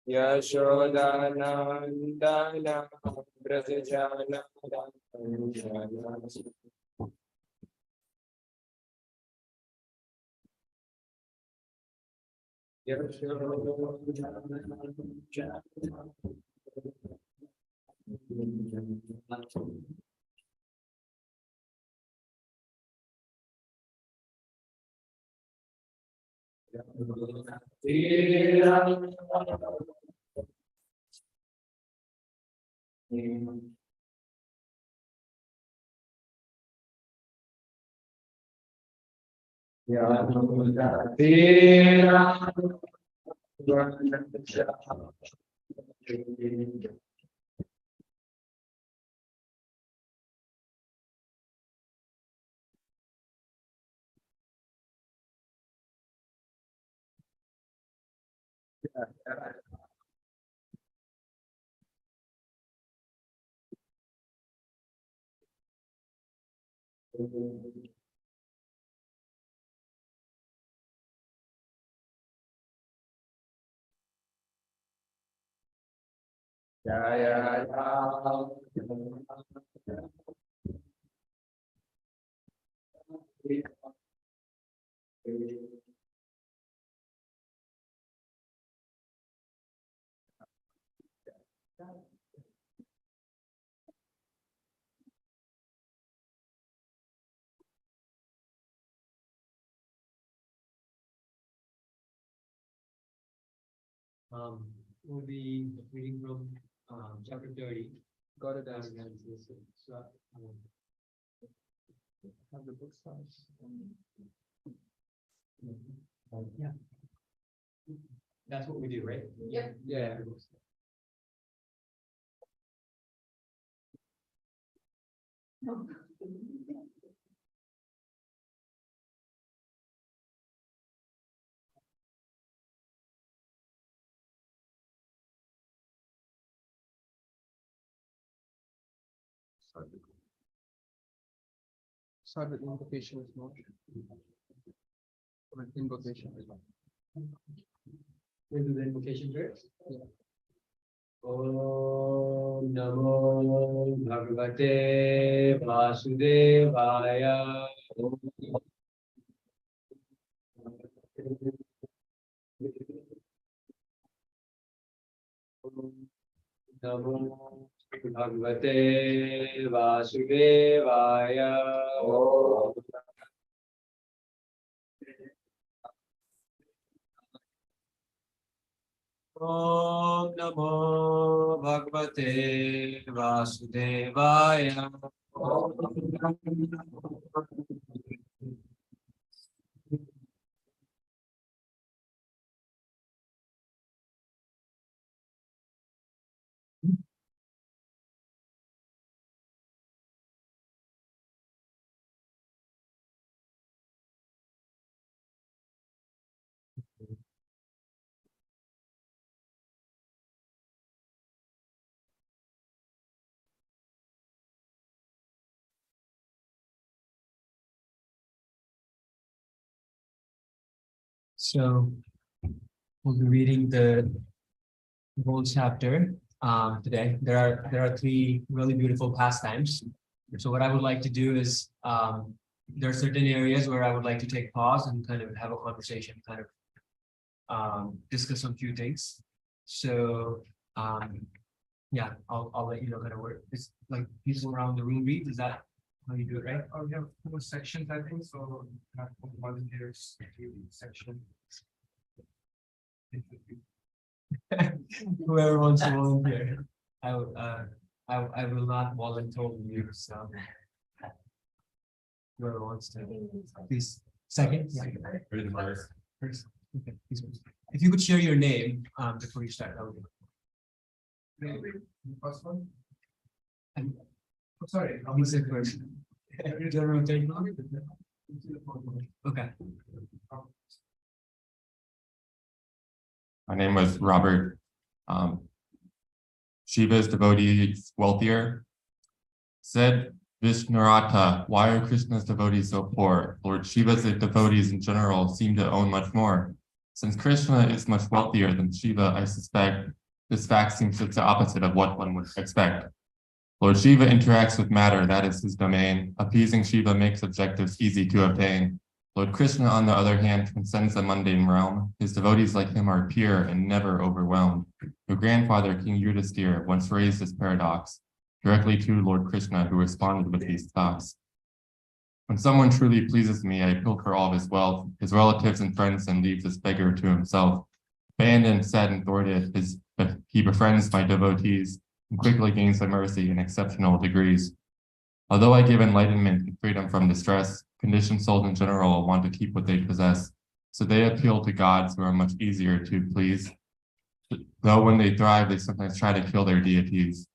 Yashodanandana Brajajana We'll be reading from chapter 30. Got it. So, Have the book starts. yeah. That's what we do, right? Yep. Yeah. Start with invocation as well. With invocation as well. We'll do the invocation first. Yeah. Om Namo Bhagavate Vasudevaya. Namo Bhagavate Vasudevaya. Om Namo Bhagavate Vasudevaya. So we'll be reading the whole chapter today. There are three really beautiful pastimes. So what I would like to do is there are certain areas where I would like to take pause and kind of have a conversation, kind of discuss some few things. So yeah, I'll let you know kind of where it's like people around the room read. Is that how you do it, right? We have 4 sections, I think, so have volunteers to each section. Whoever wants to volunteer. I will not volunteer you, so whoever wants to, please. Second? Yeah. First. Okay, please. If you could share your name before you start, that would be. Maybe the first one. And Oh, sorry. I'll be sick first. General take. Okay. My name was Robert Shiva's devotees wealthier? Said Vishnurata, why are Krishna's devotees so poor? Lord Shiva's devotees in general seem to own much more. Since Krishna is much wealthier than Shiva, I suspect this fact seems just the opposite of what one would expect. Lord Shiva interacts with matter, that is his domain. Appeasing Shiva makes objectives easy to obtain. Lord Krishna, on the other hand, transcends the mundane realm. His devotees like him are pure and never overwhelmed. Your grandfather, King Yudhisthira, once raised this paradox directly to Lord Krishna, who responded with these thoughts. When someone truly pleases me, I pilfer all of his wealth, his relatives and friends, and leave this beggar to himself. Abandoned, sad, and thwarted, he befriends my devotees and quickly gains their mercy in exceptional degrees. Although I give enlightenment and freedom from distress, conditioned souls in general want to keep what they possess, so they appeal to gods who are much easier to please. Though when they thrive, they sometimes try to kill their deities.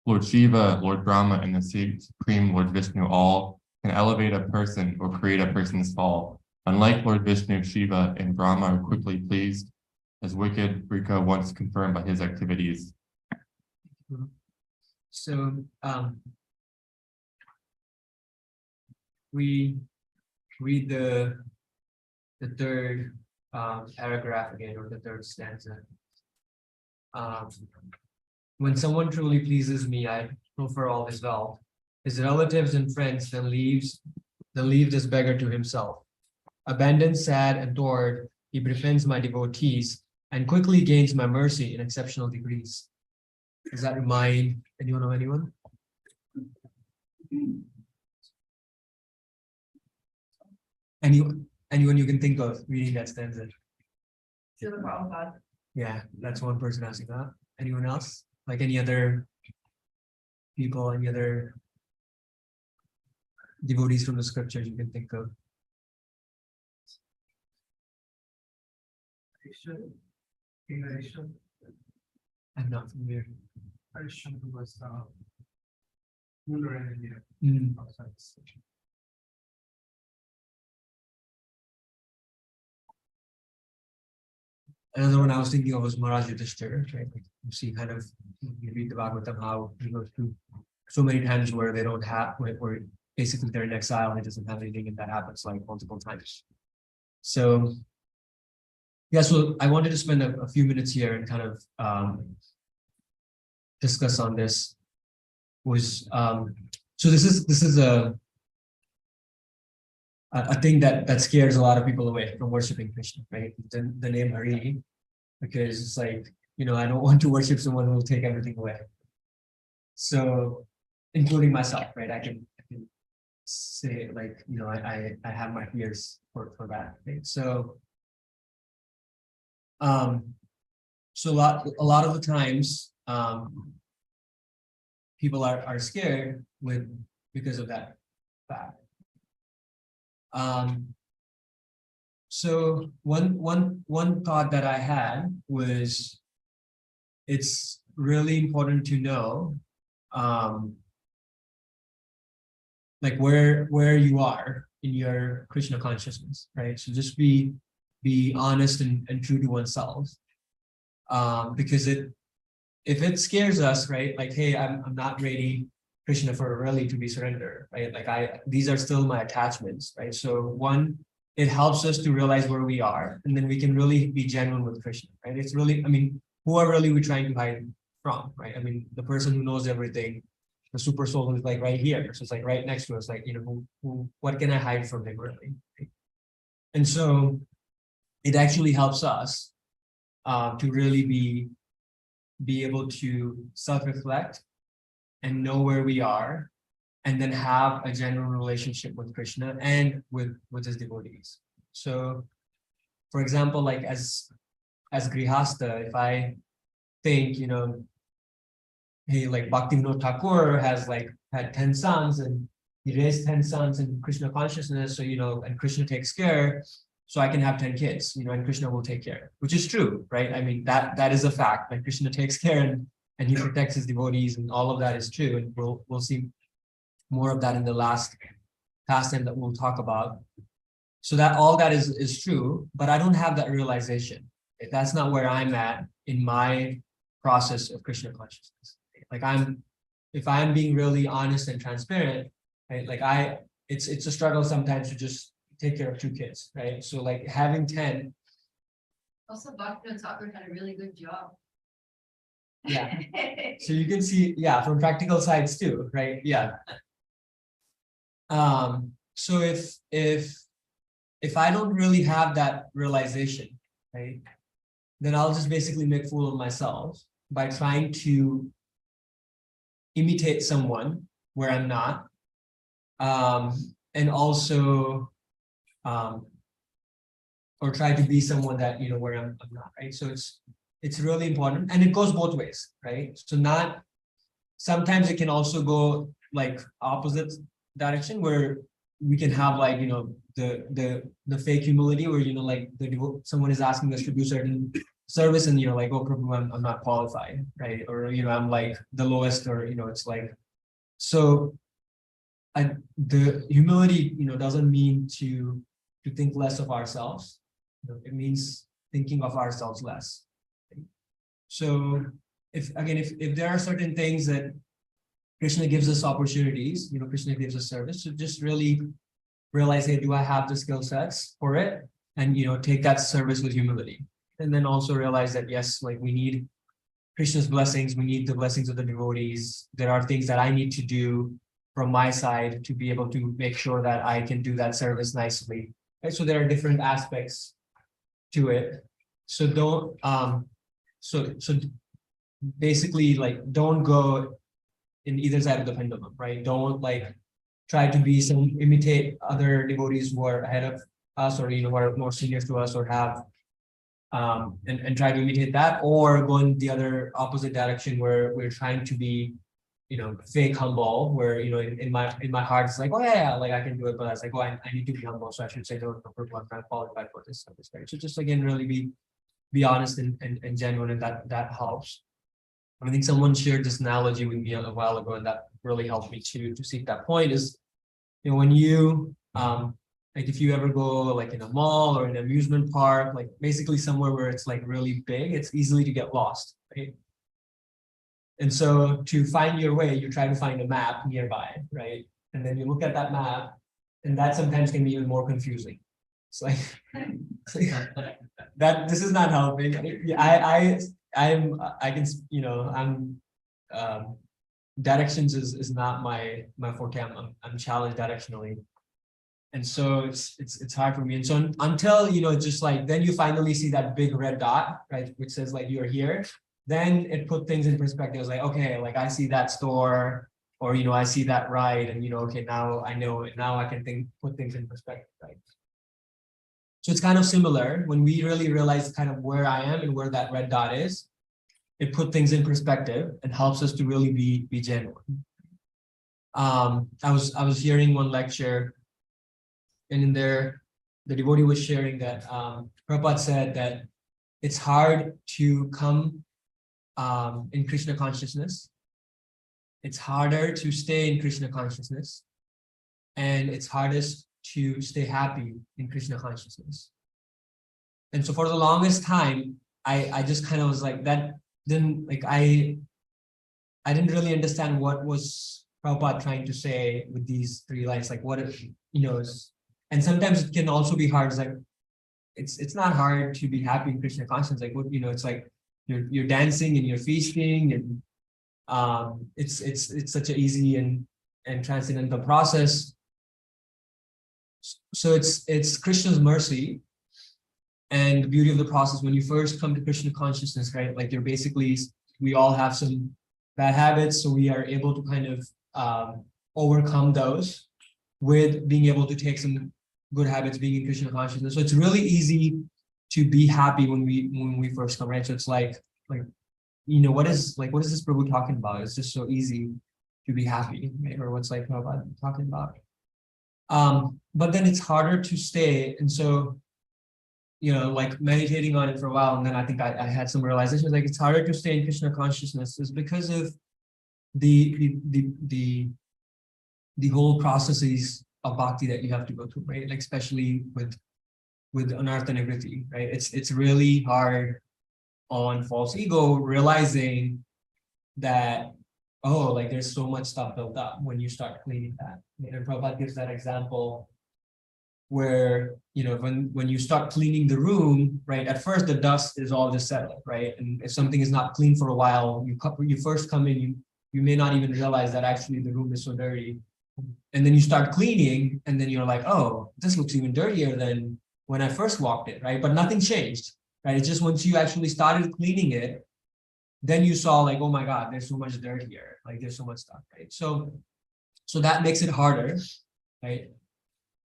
Lord Shiva, Lord Brahma, and the Supreme Lord Vishnu all can elevate a person or create a person's fall. Unlike Lord Vishnu, Shiva, and Brahma are quickly pleased, as wicked Rika once confirmed by his activities. So we read the third paragraph again, or the third stanza. When someone truly pleases me, I prefer all his wealth. His relatives and friends then leave this beggar to himself. Abandoned, sad, and adored, he befriends my devotees and quickly gains my mercy in exceptional degrees. Does that remind anyone of anyone? Anyone you can think of reading that stanza? Yeah, that's one person asking that. Anyone else? Like any other people, any other devotees from the scriptures you can think of? I'm not familiar. Was ruler in India. Another one I was thinking of was Maharaj Yudhishthira, right? Like you see kind of, you read the Bhagavatam, how he goes through so many times where they don't have, where basically they're in exile and he doesn't have anything, and that happens like multiple times. So, yeah, so I wanted to spend a few minutes here and kind of discuss on this. So this is a thing that scares a lot of people away from worshiping Krishna, right? The name Hari, because it's like, I don't want to worship someone who will take everything away. So, including myself, right? I can say like, I have my fears for that, right? So, so a lot of the times, people are scared because of that fact. So one thought that I had was, it's really important to know like where you are in your Krishna consciousness, right? So just be honest and true to oneself, because if it scares us, right? Like, hey, I'm not ready, Krishna, for really to be surrendered, right? Like these are still my attachments, right? So one, it helps us to realize where we are, and then we can really be genuine with Krishna, right? It's really, who are really we trying to hide from, right? The person who knows everything, the super soul who's like right here, so it's like right next to us, like, what can I hide from him really? Right? And so it actually helps us to really be able to self-reflect and know where we are, and then have a genuine relationship with Krishna and with his devotees. So, for example, like as Grihastha, if I think, hey, like Bhaktivinoda Thakur has had 10 sons, and he raised 10 sons in Krishna consciousness, so and Krishna takes care, so I can have 10 kids, and Krishna will take care, which is true, right? That is a fact, that Krishna takes care and he protects his devotees, and all of that is true, and we'll see more of that in the last pastime that we'll talk about. So that all that is true, but I don't have that realization. That's not where I'm at in my process of Krishna consciousness. Like if I'm being really honest and transparent, right? Like it's a struggle sometimes to just take care of 2 kids, right? So like having 10. Also, Bhakti and Thakur had a really good job. Yeah. So you can see, yeah, from practical sides too, right? Yeah. So if I don't really have that realization, right, then I'll just basically make fool of myself by trying to imitate someone where I'm not, and also or try to be someone that where I'm not, right? So it's really important, and it goes both ways, right? So not sometimes it can also go like opposite direction, where we can have like the fake humility, where like someone is asking us to do certain service, and like, oh Prabhu, I'm not qualified, right? Or I'm like the lowest, or it's like, so the humility doesn't mean to think less of ourselves. It means thinking of ourselves less. So if there are certain things that Krishna gives us opportunities, Krishna gives us service, so just really realize, hey, do I have the skill sets for it? And take that service with humility. And then also realize that yes, like we need Krishna's blessings, we need the blessings of the devotees. There are things that I need to do from my side to be able to make sure that I can do that service nicely. Right? So there are different aspects to it. So don't so basically, like, don't go in either side of the pendulum, right? Don't like try to imitate other devotees who are ahead of us, or who are more senior to us, or have and try to imitate that, or go in the other opposite direction where we're trying to be fake humble, where in my heart it's like, oh yeah, like I can do it, but I was like, oh, I need to be humble, so I should say, no, I'm not qualified for this service, right? So just again, really be honest and genuine, and that helps. I think someone shared this analogy with me a while ago, and that really helped me to seek that point. Is when you like if you ever go like in a mall or in an amusement park, like basically somewhere where it's like really big, it's easily to get lost, right? And so to find your way, you try to find a map nearby, right? And then you look at that map, and that sometimes can be even more confusing. It's like, that this is not helping. Directions is not my forte. I'm challenged directionally. And so it's hard for me. And so until just like, then you finally see that big red dot, right, which says like you're here, then it put things in perspective. It's like, okay, like I see that store, or I see that ride, and okay, now I know it. Now I can put things in perspective, right? So it's kind of similar. When we really realize kind of where I am and where that red dot is, it put things in perspective and helps us to really be genuine. I was hearing one lecture, and in there, the devotee was sharing that Prabhupada said that it's hard to come in Krishna consciousness. It's harder to stay in Krishna consciousness, and it's hardest to stay happy in Krishna consciousness. And so for the longest time, I just kind of was like that. Then like I didn't really understand what was Prabhupada trying to say with these 3 lines. Like what if is, and sometimes it can also be hard. It's like it's not hard to be happy in Krishna consciousness. Like what it's like you're dancing and you're feasting, and it's such an easy and transcendental process. So it's Krishna's mercy and the beauty of the process when you first come to Krishna consciousness, right? Like we all have some bad habits, so we are able to kind of overcome those with being able to take some good habits, being in Krishna consciousness. So it's really easy to be happy when we first come, right? So it's like what is this Prabhu talking about? It's just so easy to be happy, right? Or what's like Prabhupada talking about. But then it's harder to stay. And so, like meditating on it for a while, and then I think I had some realizations, like it's harder to stay in Krishna consciousness is because of the whole processes of bhakti that you have to go through, right? Like especially with anartha nivritti, right? It's really hard on false ego, realizing that, oh, like there's so much stuff built up when you start cleaning that. And Prabhupada gives that example where, when you start cleaning the room, right, at first the dust is all just settled, right? And if something is not clean for a while, you first come in, you may not even realize that actually the room is so dirty. And then you start cleaning, and then you're like, oh, this looks even dirtier than when I first walked in, right? But nothing changed, right? It's just once you actually started cleaning it, then you saw like, oh my God, there's so much dirt here, like there's so much stuff, right? So that makes it harder, right?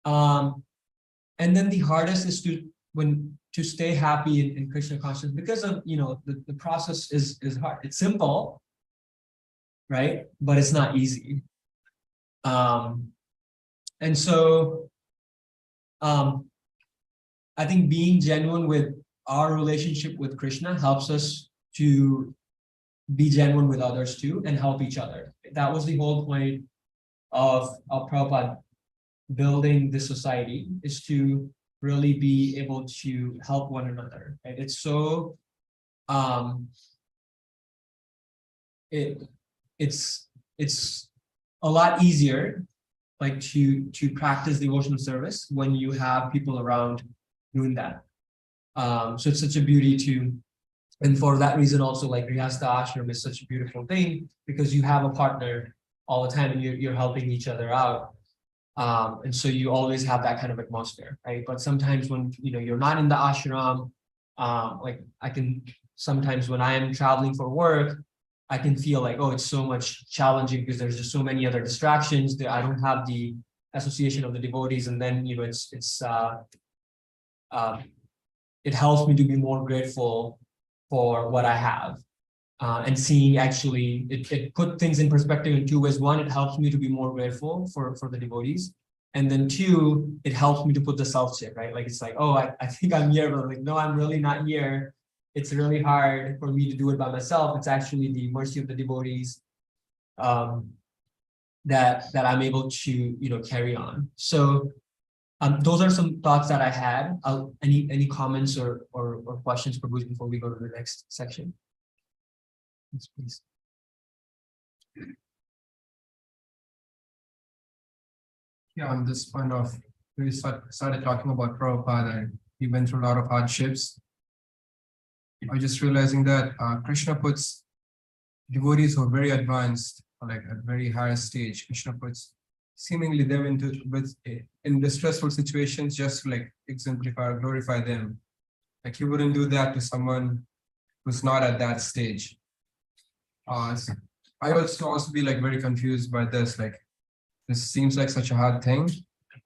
And then the hardest is to stay happy in Krishna consciousness, because of the process is hard. It's simple, right? But it's not easy. And so I think being genuine with our relationship with Krishna helps us to be genuine with others too and help each other. That was the whole point of Prabhupada building this society, is to really be able to help one another. Right? It's so it's a lot easier like to practice devotional service when you have people around doing that. So it's such a beauty to, and for that reason also, like Grihastha Ashram is such a beautiful thing, because you have a partner all the time and you're helping each other out. And so you always have that kind of atmosphere, right? But sometimes when you're not in the ashram, like sometimes when I am traveling for work, I can feel like, oh, it's so much challenging because there's just so many other distractions that I don't have the association of the devotees. And then it helps me to be more grateful for what I have. And seeing actually, it put things in perspective in two ways. One, it helps me to be more grateful for the devotees. And then two, it helps me to put the self check, right? Like, it's like, oh, I think I'm here, but like, no, I'm really not here. It's really hard for me to do it by myself. It's actually the mercy of the devotees that I'm able to, carry on. So those are some thoughts that I had. Any comments or questions, Prabhu, before we go to the next section? Yes, please. Yeah, on this point of, we started talking about Prabhupada and he went through a lot of hardships. I was just realizing that Krishna puts devotees who are very advanced, or like at very higher stage. Krishna puts seemingly them in distressful situations just to like exemplify or glorify them. Like he wouldn't do that to someone who's not at that stage. I also be like very confused by this. Like, this seems like such a hard thing,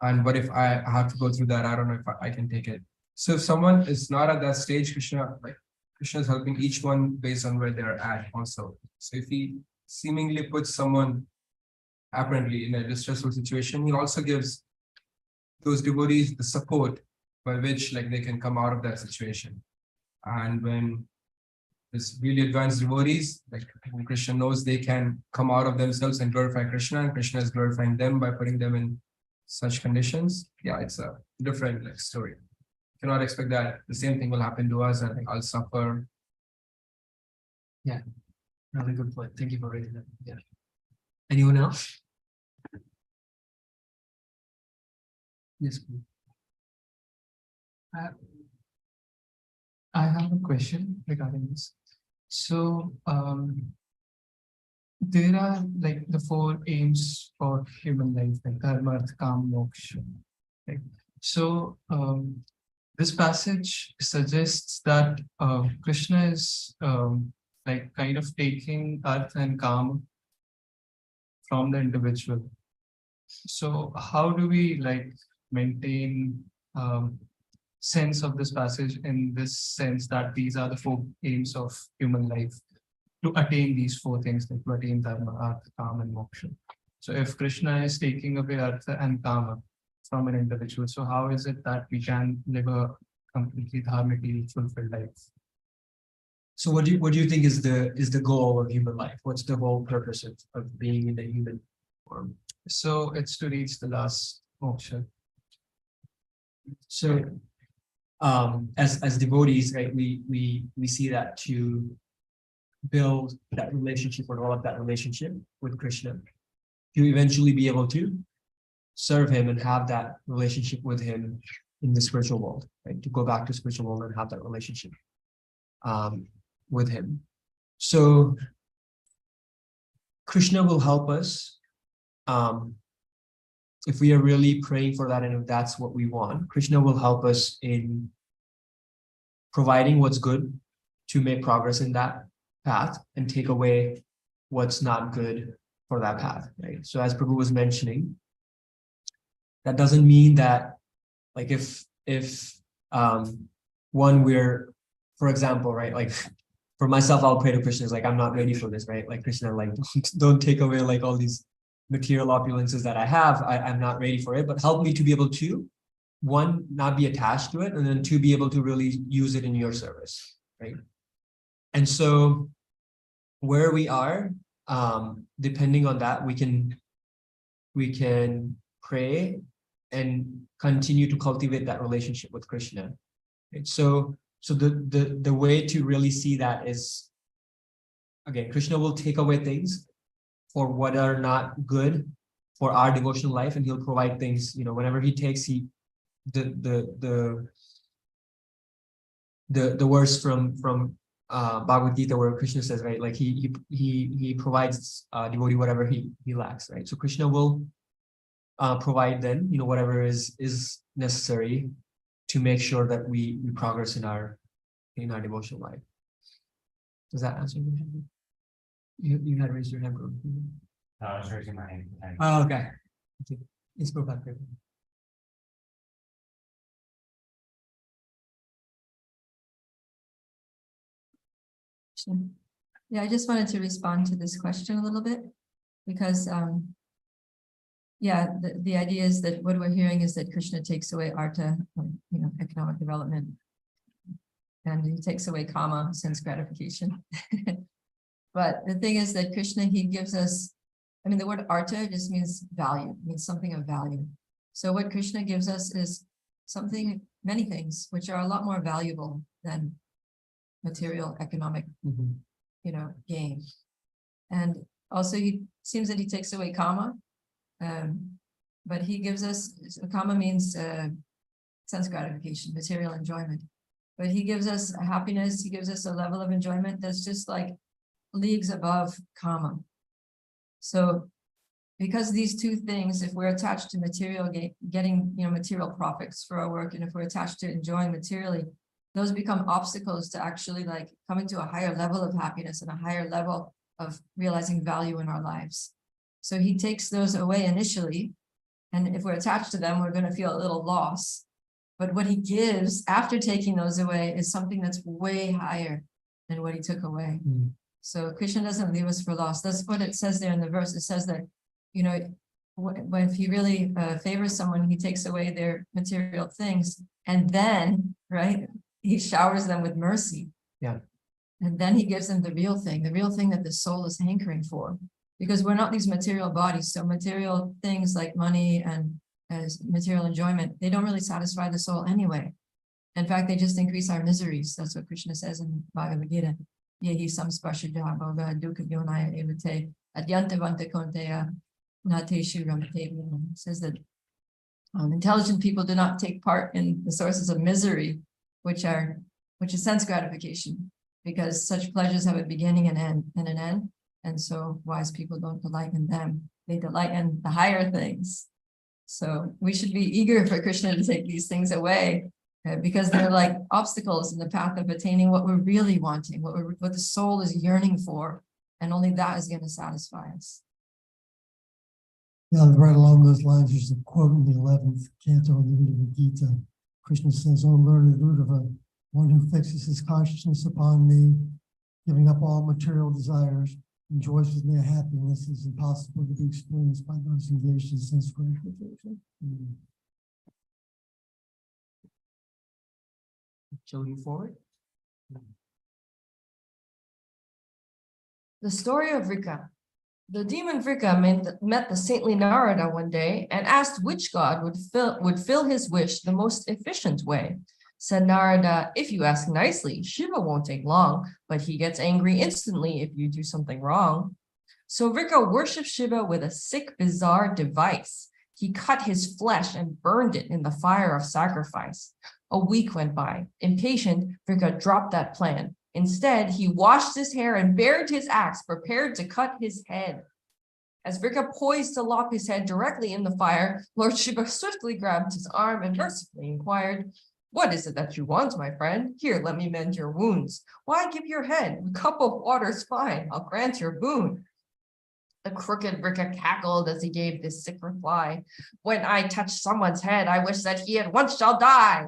and what if I have to go through that? I don't know if I can take it. So if someone is not at that stage, Krishna is helping each one based on where they're at also. So if he seemingly puts someone apparently in a distressful situation, he also gives those devotees the support by which like they can come out of that situation. And when this really advanced devotees, like when Krishna knows they can come out of themselves and glorify Krishna, and Krishna is glorifying them by putting them in such conditions. Yeah, it's a different like story. You cannot expect that the same thing will happen to us and I'll suffer. Yeah, really good point. Thank you for raising that. Yeah. Anyone else? Yes, please. I have a question regarding this. So there are like the four aims for human life, like dharma, artha, kama, moksha. Right? So this passage suggests that Krishna is like kind of taking artha and kama from the individual. So how do we like maintain sense of this passage in this sense that these are the four aims of human life to attain these four things, like to attain dharma, artha, kama, and moksha? So if Krishna is taking away artha and kama from an individual, so how is it that we can live a completely dharmically fulfilled life? So what do you think is the goal of human life? What's the whole purpose of being in the human form? So it's to reach the last moksha. So as devotees, right, we see that to build that relationship or develop that relationship with Krishna, to eventually be able to serve him and have that relationship with him in the spiritual world, right? To go back to spiritual world and have that relationship with him. So Krishna will help us if we are really praying for that, and if that's what we want. Krishna will help us in providing what's good to make progress in that path and take away what's not good for that path, right? So as Prabhu was mentioning, that doesn't mean that, like, if one, we're, for example, right, like for myself, I'll pray to Krishna, like, I'm not ready for this, right? Like, Krishna, like, don't take away like all these material opulences that I have. I'm not ready for it, but help me to be able to, one, not be attached to it, and then two, be able to really use it in your service, right? And so where we are, depending on that, we can pray and continue to cultivate that relationship with Krishna. Right? So the way to really see that is, again, Krishna will take away things for what are not good for our devotional life, and he'll provide things, whenever he takes the verse from Bhagavad Gita where Krishna says, right, like he provides devotee whatever he lacks, right? So Krishna will provide then, whatever is necessary to make sure that we progress in our devotional life. Does that answer your question? You had raised your hand, bro. I was raising my hand. Oh, okay. Let's go back there. Yeah, I just wanted to respond to this question a little bit because, yeah, the idea is that what we're hearing is that Krishna takes away artha, economic development, and he takes away kama, sense gratification. But the thing is that Krishna, he gives us, the word artha just means value, means something of value. So what Krishna gives us is many things, which are a lot more valuable than material economic, gain. And also he seems that he takes away kama, but he gives us, kama means sense gratification, material enjoyment. But he gives us a happiness, he gives us a level of enjoyment that's just like leagues above kama. So because these two things, if we're attached to material getting material profits for our work, and if we're attached to enjoying materially, those become obstacles to actually like coming to a higher level of happiness and a higher level of realizing value in our lives. So he takes those away initially, and if we're attached to them, we're going to feel a little loss. But what he gives after taking those away is something that's way higher than what he took away. Mm. So Krishna doesn't leave us for loss. That's what it says there in the verse. It says that, when he really favors someone, he takes away their material things, and then, right, he showers them with mercy. Yeah. And then he gives them the real thing that the soul is hankering for. Because we're not these material bodies. So material things like money and material enjoyment, they don't really satisfy the soul anyway. In fact, they just increase our miseries. That's what Krishna says in Bhagavad Gita. Yehi samsparshaja bhava dukkha yonaya evate adyantavanta konteya nateshu ramate. It says that intelligent people do not take part in the sources of misery, which is sense gratification, because such pleasures have a beginning and an end. And so wise people don't delight in them. They delight in the higher things. So we should be eager for Krishna to take these things away, because they're like obstacles in the path of attaining what we're really wanting, what the soul is yearning for. And only that is going to satisfy us. Yeah, right along those lines, there's a quote in the 11th canto of the Gita. Krishna says, "O learned Uddhava, one who fixes his consciousness upon me, giving up all material desires, enjoys with me a happiness is impossible to be experienced by those engaged in sense gratification." Shall we move forward? The story of Vrika. The demon Vrika met the saintly Narada one day and asked which god would fill his wish the most efficient way. Said Narada, if you ask nicely, Shiva won't take long, but he gets angry instantly if you do something wrong. So Vrika worshipped Shiva with a sick, bizarre device. He cut his flesh and burned it in the fire of sacrifice. A week went by. Impatient, Vrika dropped that plan. Instead, he washed his hair and bared his axe, prepared to cut his head. As Vrika poised to lop his head directly in the fire, Lord Shiva swiftly grabbed his arm and mercifully inquired, what is it that you want, my friend? Here, let me mend your wounds. Why give your head? A cup of water's fine. I'll grant your boon. The crooked Vrika cackled as he gave this sick reply. When I touch someone's head, I wish that he at once shall die.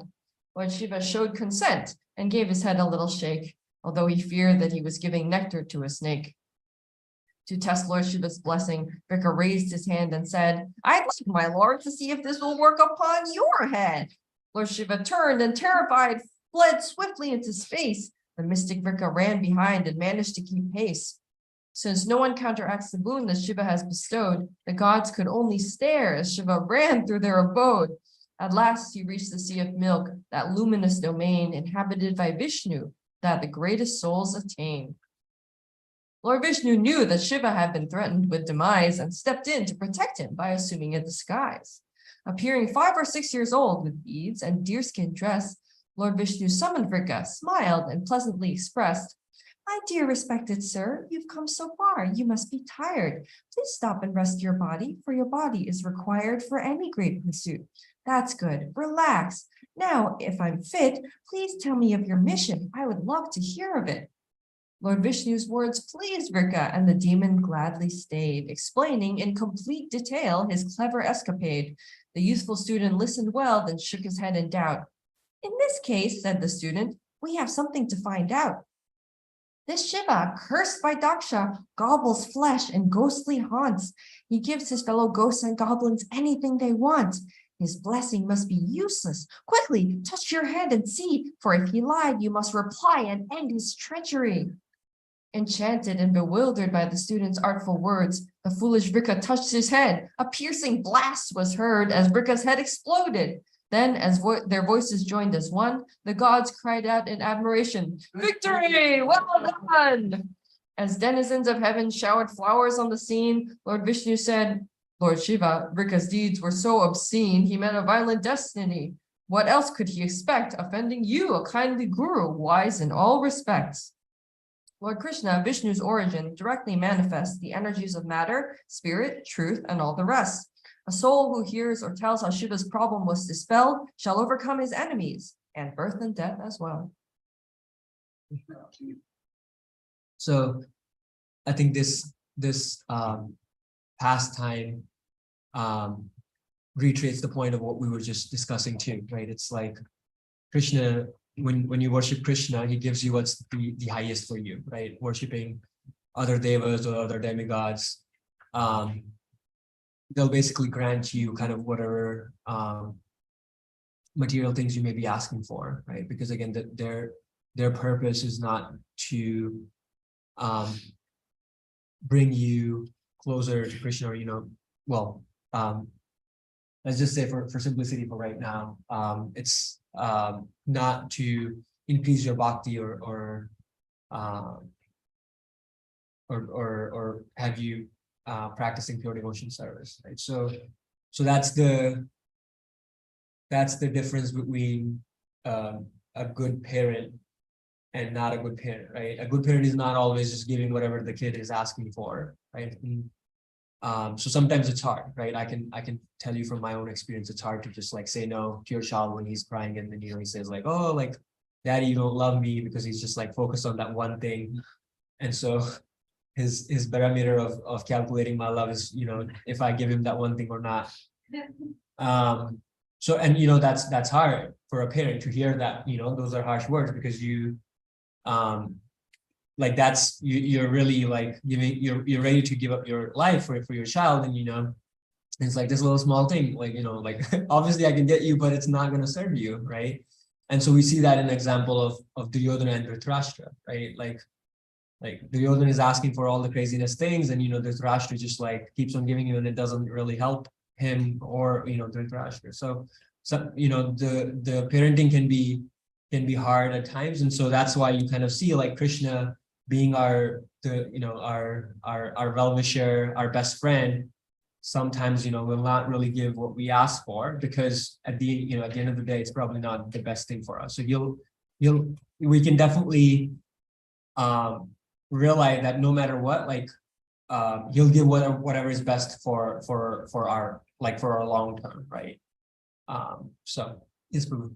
Lord Shiva showed consent and gave his head a little shake, although he feared that he was giving nectar to a snake. To test Lord Shiva's blessing, Vrika raised his hand and said, I'd like, my lord, to see if this will work upon your head. Lord Shiva turned and terrified, fled swiftly into space. The mystic Vrika ran behind and managed to keep pace. Since no one counteracts the boon that Shiva has bestowed, the gods could only stare as Shiva ran through their abode. At last he reached the sea of milk, that luminous domain inhabited by Vishnu, that the greatest souls attain. Lord Vishnu knew that Shiva had been threatened with demise and stepped in to protect him by assuming a disguise. Appearing 5 or 6 years old with beads and deerskin dress, Lord Vishnu summoned Vrika, smiled, and pleasantly expressed, my dear respected sir, you've come so far, you must be tired. Please stop and rest your body, for your body is required for any great pursuit. That's good, relax. Now, if I'm fit, please tell me of your mission. I would love to hear of it. Lord Vishnu's words pleased Vrika, and the demon gladly stayed, explaining in complete detail his clever escapade. The youthful student listened well, then shook his head in doubt. In this case, said the student, we have something to find out. This Shiva, cursed by Daksha, gobbles flesh in ghostly haunts. He gives his fellow ghosts and goblins anything they want. His blessing must be useless. Quickly, touch your head and see, for if he lied, you must reply and end his treachery. Enchanted and bewildered by the student's artful words, the foolish Vrika touched his head. A piercing blast was heard as Vrika's head exploded. Then, as their voices joined as one, the gods cried out in admiration, victory! Well done! As denizens of heaven showered flowers on the scene, Lord Vishnu said, Lord Shiva, Vrika's deeds were so obscene, he met a violent destiny. What else could he expect, offending you, a kindly guru, wise in all respects? Lord Krishna, Vishnu's origin, directly manifests the energies of matter, spirit, truth, and all the rest. A soul who hears or tells how Shiva's problem was dispelled shall overcome his enemies, and birth and death as well. So I think this pastime reiterates the point of what we were just discussing too, right? It's like Krishna, when you worship Krishna, he gives you what's the highest for you, right? Worshipping other devas or other demigods, they'll basically grant you kind of whatever material things you may be asking for, right? Because again, their purpose is not to bring you closer to Krishna, or let's just say for simplicity for right now, it's not to increase your bhakti or have you practicing pure devotion service, right? So that's the difference between a good parent and not a good parent, right? A good parent is not always just giving whatever the kid is asking for, right? So sometimes it's hard, right? I can tell you from my own experience, it's hard to just like say no to your child when he's crying, and then he says like, oh, like daddy, you don't love me, because he's just like focused on that one thing. And so his parameter of calculating my love is, if I give him that one thing or not. So, and that's hard for a parent to hear that, those are harsh words, because you like that's you're really like you're ready to give up your life for your child, and it's like this little small thing, like like obviously I can get you, but it's not going to serve you, right? And so we see that in the example of Duryodhana and Dhritarashtra, right? Like Duryodhana is asking for all the craziness things, and Dhritarashtra just like keeps on giving you, and it doesn't really help him or Dhritarashtra. So the parenting can be can be hard at times. And so that's why you kind of see like Krishna being our well-wisher, our best friend, sometimes, will not really give what we ask for, because at the end of the day, it's probably not the best thing for us. So we can definitely realize that no matter what, like he'll give whatever is best for our long term, right? So yes, Prabhu.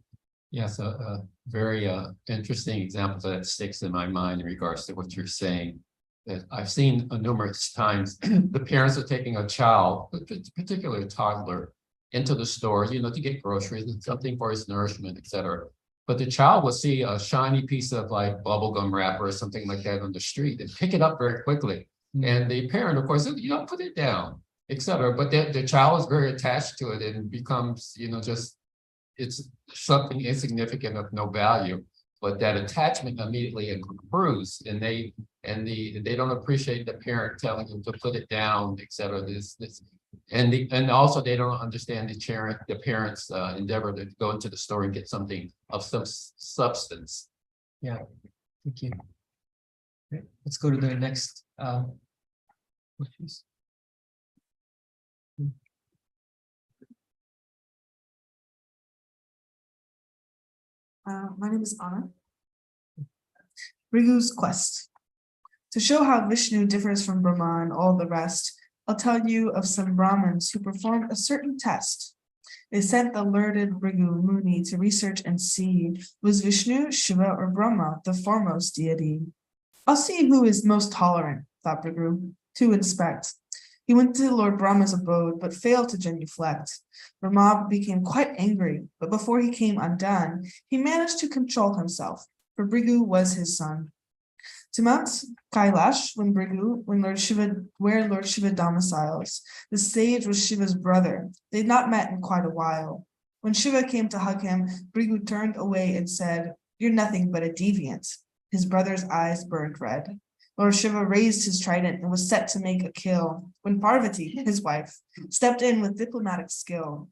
Yes, a very interesting example that sticks in my mind in regards to what you're saying. That I've seen numerous times, the parents are taking a child, particularly a toddler, into the store, to get groceries and something for his nourishment, etc. But the child will see a shiny piece of like bubblegum wrapper or something like that on the street and pick it up very quickly. And the parent, of course, put it down, etc. But the child is very attached to it and becomes, just it's something insignificant of no value, but that attachment immediately accrues, and they don't appreciate the parent telling them to put it down, etc. And also they don't understand the parents' endeavor to go into the store and get something of some substance. Yeah, thank you. Okay, let's go to the next. Please. My name is Anna. Brigu's quest. To show how Vishnu differs from Brahma and all the rest, I'll tell you of some Brahmins who performed a certain test. They sent the learned Brigu Muni to research and see, was Vishnu, Shiva, or Brahma the foremost deity? I'll see who is most tolerant, thought Brigu, to inspect. He went to Lord Brahma's abode, but failed to genuflect. Brahma became quite angry, but before he came undone, he managed to control himself, for Brigu was his son. To Mount Kailash, where Lord Shiva domiciles, the sage was Shiva's brother. They'd not met in quite a while. When Shiva came to hug him, Brigu turned away and said, "You're nothing but a deviant." His brother's eyes burned red. Lord Shiva raised his trident and was set to make a kill, when Parvati, his wife, stepped in with diplomatic skill.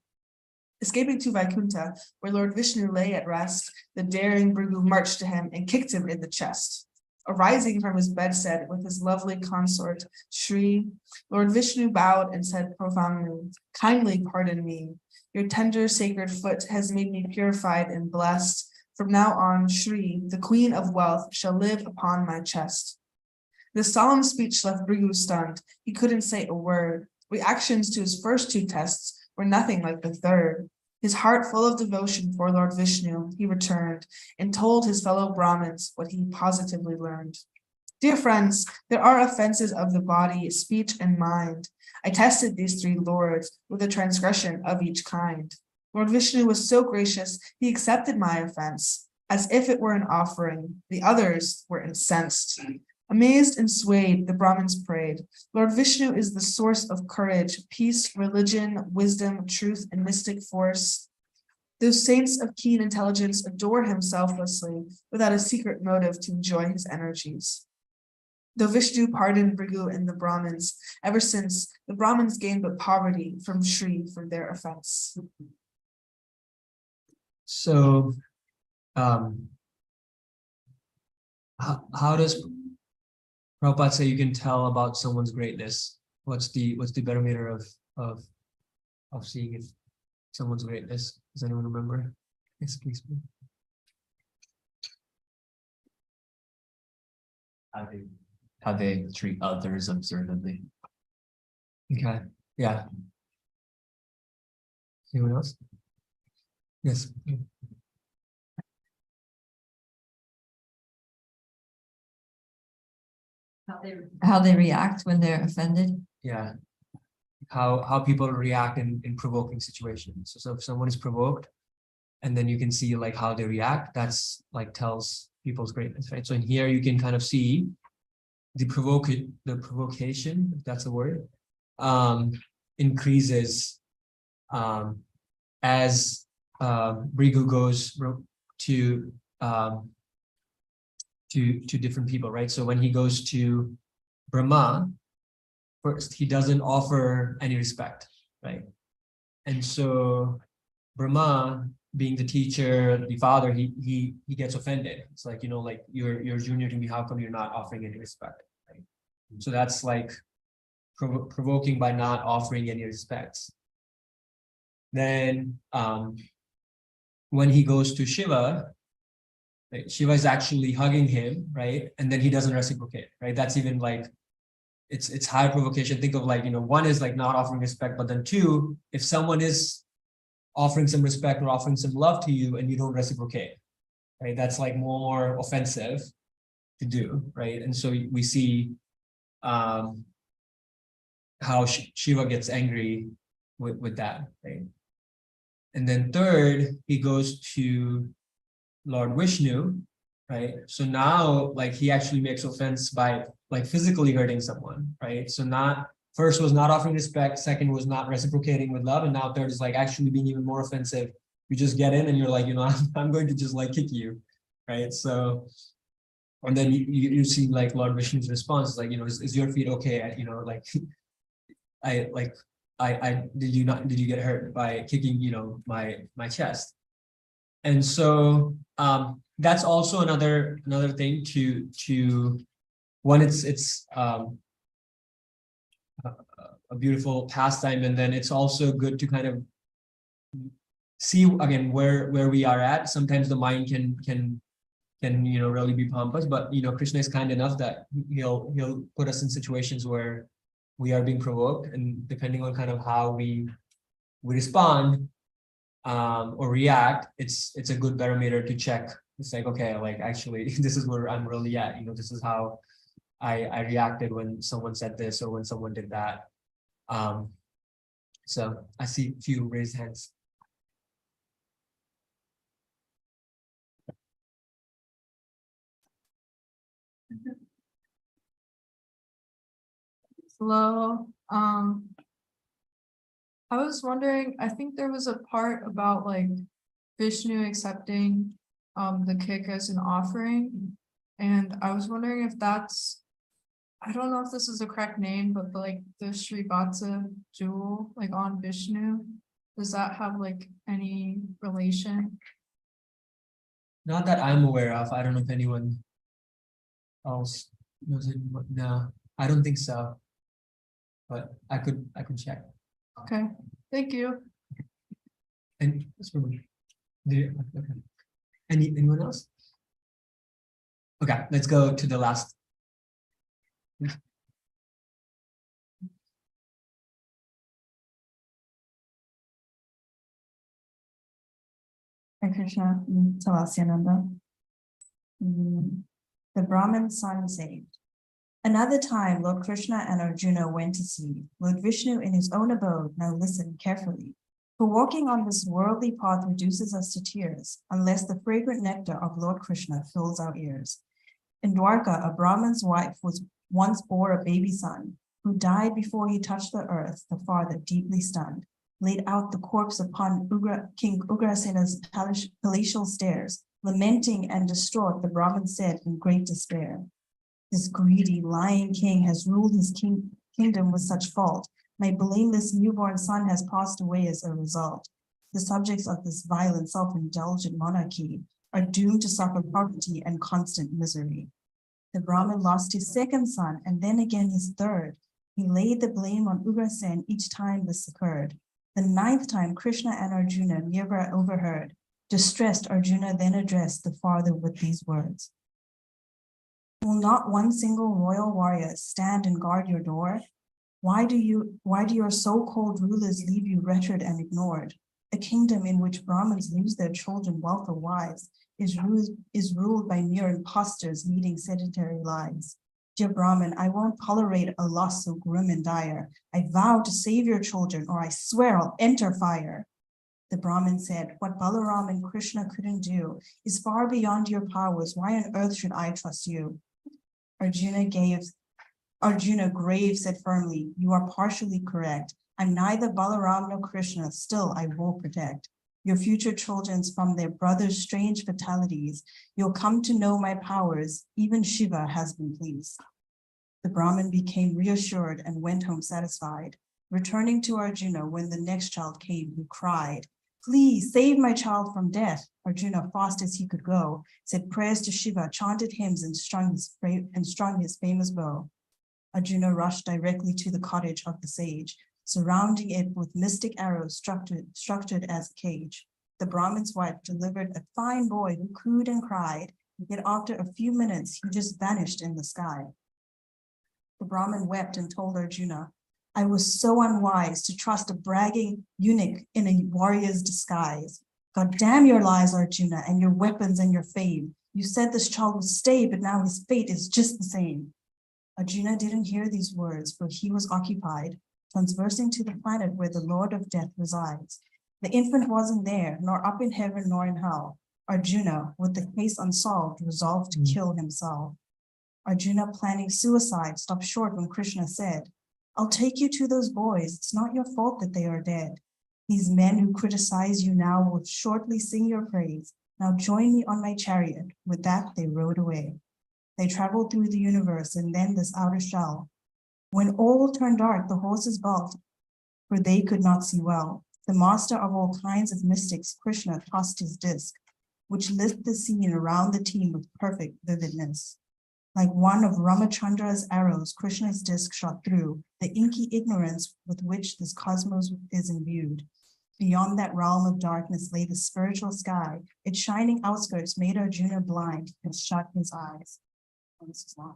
Escaping to Vaikuntha, where Lord Vishnu lay at rest, the daring Brigu marched to him and kicked him in the chest. Arising from his bedstead with his lovely consort, Shri, Lord Vishnu bowed and said profoundly, "Kindly pardon me. Your tender sacred foot has made me purified and blessed. From now on, Shri, the queen of wealth, shall live upon my chest." This solemn speech left Brigu stunned. He couldn't say a word. Reactions to his first two tests were nothing like the third. His heart full of devotion for Lord Vishnu, he returned and told his fellow Brahmins what he positively learned. Dear friends, there are offenses of the body, speech, and mind. I tested these three lords with a transgression of each kind. Lord Vishnu was so gracious, he accepted my offense, as if it were an offering. The others were incensed. Amazed and swayed, the Brahmins prayed. Lord Vishnu is the source of courage, peace, religion, wisdom, truth, and mystic force. Those saints of keen intelligence adore him selflessly, without a secret motive to enjoy his energies. Though Vishnu pardoned Brigu and the Brahmins, ever since, the Brahmins gained but poverty from Shri for their offense. So, how does Prabhupada say you can tell about someone's greatness? What's the barometer of seeing if someone's greatness? Does anyone remember? Yes, please. How they treat others observantly. Okay. Yeah. Anyone else? Yes. How they react when they're offended. Yeah. How people react in provoking situations. So if someone is provoked, and then you can see like how they react, that's like tells people's greatness, right? So in here you can kind of see the provocation, if that's a word, increases as Brigu goes to different people, right? So when he goes to Brahma, first he doesn't offer any respect, right? And so Brahma being the teacher, the father, he gets offended. It's like, like you're junior to me, how come you're not offering any respect? Right? So that's like provoking by not offering any respects. Then when he goes to Shiva, right, Shiva is actually hugging him, right? And then he doesn't reciprocate, right? That's even like it's high provocation. Think of like, one is like not offering respect, but then two, if someone is offering some respect or offering some love to you and you don't reciprocate, right? That's like more offensive to do, right? And so we see how Shiva gets angry with that, right? And then third, he goes to Lord Vishnu, right? So now, like, he actually makes offense by like physically hurting someone, right? So first was not offering respect, second was not reciprocating with love, and now third is like actually being even more offensive. You just get in and you're like, I'm going to just like kick you, right? So, and then you see like Lord Vishnu's response is like, is your feet okay? Like, did you get hurt by kicking, my chest? And so that's also another thing to one, it's a beautiful pastime, and then it's also good to kind of see again where we are at. Sometimes the mind can really be pompous, but Krishna is kind enough that he'll put us in situations where we are being provoked, and depending on kind of how we respond or react, it's a good barometer to check. It's like, okay, like actually this is where I'm really at. This is how I reacted when someone said this or when someone did that. So I see a few raised hands. Hello. I was wondering, I think there was a part about like Vishnu accepting the kick as an offering. And I was wondering if that's, I don't know if this is the correct name, but like the Srivatsa jewel, like on Vishnu, does that have like any relation? Not that I'm aware of. I don't know if anyone else knows it. No, I don't think so. But I could check. Okay, thank you. And okay. Anyone else? Okay, let's go to the last. Hare Krishna, Talasyananda. The Brahmin son saved. Another time, Lord Krishna and Arjuna went to sleep. Lord Vishnu in his own abode, now listen carefully. For walking on this worldly path reduces us to tears, unless the fragrant nectar of Lord Krishna fills our ears. In Dwarka, a Brahmin's wife once bore a baby son, who died before he touched the earth. The father, deeply stunned, laid out the corpse upon King Ugrasena's palatial stairs. Lamenting and distraught, the Brahmin said in great despair, "This greedy, lying king has ruled his kingdom with such fault. My blameless newborn son has passed away as a result. The subjects of this violent, self-indulgent monarchy are doomed to suffer poverty and constant misery." The Brahmin lost his second son and then again his third. He laid the blame on Ugrasen each time this occurred. The ninth time, Krishna and Arjuna nearby overheard. Distressed, Arjuna then addressed the father with these words. "Will not one single royal warrior stand and guard your door? Why do your so-called rulers leave you wretched and ignored? A kingdom in which Brahmins lose their children, wealth, or wives is ruled by mere impostors leading sedentary lives. Dear Brahmin, I won't tolerate a loss so grim and dire. I vow to save your children, or I swear I'll enter fire." The Brahmin said, "What Balaram and Krishna couldn't do is far beyond your powers. Why on earth should I trust you?" Arjuna grave said firmly, "You are partially correct. I'm neither Balaram nor Krishna, still I will protect your future children from their brothers' strange fatalities. You'll come to know my powers. Even Shiva has been pleased." The Brahmin became reassured and went home satisfied. Returning to Arjuna, when the next child came, he cried, Please save my child from death. Arjuna, fast as he could go, said prayers to Shiva, chanted hymns, and strung his famous bow. Arjuna rushed directly to the cottage of the sage, surrounding it with mystic arrows structured as a cage. The Brahmin's wife delivered a fine boy who cooed and cried, yet after a few minutes, he just vanished in the sky. The Brahmin wept and told Arjuna, I was so unwise to trust a bragging eunuch in a warrior's disguise. God damn your lies, Arjuna, and your weapons and your fame. You said this child would stay, but now his fate is just the same. Arjuna didn't hear these words, for he was occupied, transversing to the planet where the Lord of Death resides. The infant wasn't there, nor up in heaven nor in hell. Arjuna, with the case unsolved, resolved to kill himself. Arjuna, planning suicide, stopped short when Krishna said, I'll take you to those boys. It's not your fault that they are dead. These men who criticize you now will shortly sing your praise. Now join me on my chariot. With that, they rode away. They traveled through the universe and then this outer shell. When all turned dark, the horses balked, for they could not see well. The master of all kinds of mystics, Krishna, tossed his disc, which lit the scene around the team with perfect vividness. Like one of Ramachandra's arrows, Krishna's disc shot through the inky ignorance with which this cosmos is imbued. Beyond that realm of darkness lay the spiritual sky. Its shining outskirts made Arjuna blind and shut his eyes. Oh, this is long.